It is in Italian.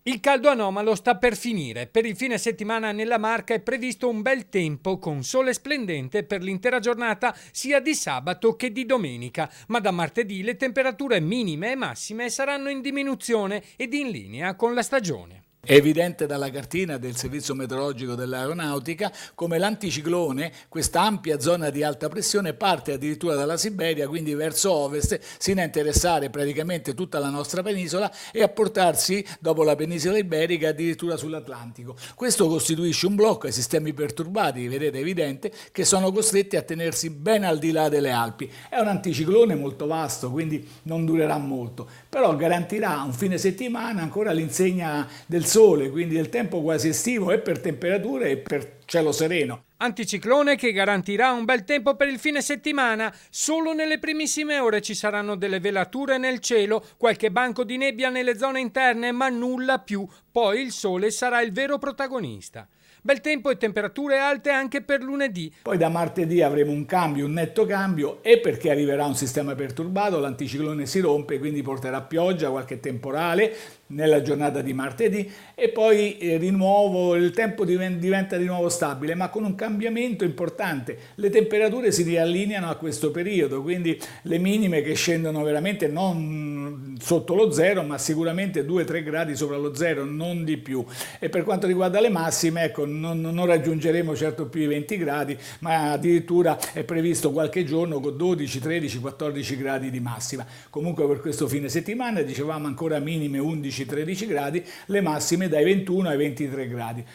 Il caldo anomalo sta per finire. Per il fine settimana nella Marca è previsto un bel tempo con sole splendente per l'intera giornata sia di sabato che di domenica, ma da martedì le temperature minime e massime saranno in diminuzione ed in linea con la stagione. È evidente dalla cartina del Servizio Meteorologico dell'Aeronautica come l'anticiclone, questa ampia zona di alta pressione, parte addirittura dalla Siberia, quindi verso ovest, sino a interessare praticamente tutta la nostra penisola e a portarsi, dopo la penisola iberica, addirittura sull'Atlantico. Questo costituisce un blocco ai sistemi perturbati, vedete evidente, che sono costretti a tenersi ben al di là delle Alpi. È un anticiclone molto vasto, quindi non durerà molto, però garantirà un fine settimana ancora all'insegna del sole, quindi del tempo quasi estivo e per temperature e per cielo sereno. Anticiclone che garantirà un bel tempo per il fine settimana. Solo nelle primissime ore ci saranno delle velature nel cielo, qualche banco di nebbia nelle zone interne, ma nulla più. Poi il sole sarà il vero protagonista. Bel tempo e temperature alte anche per lunedì. Poi da martedì avremo un cambio, un netto cambio, e perché arriverà un sistema perturbato, l'anticiclone si rompe, quindi porterà pioggia, qualche temporale nella giornata di martedì e poi di nuovo il tempo diventa di nuovo stabile, ma con un cambiamento importante. Le temperature si riallineano a questo periodo, quindi le minime che scendono veramente non sotto lo zero, ma sicuramente 2-3 gradi sopra lo zero, non di più. E per quanto riguarda le massime, ecco, non raggiungeremo certo più i 20 gradi, ma addirittura è previsto qualche giorno con 12, 13, 14 gradi di massima. Comunque per questo fine settimana dicevamo ancora minime 11-13 gradi, le massime dai 21 ai 23 gradi.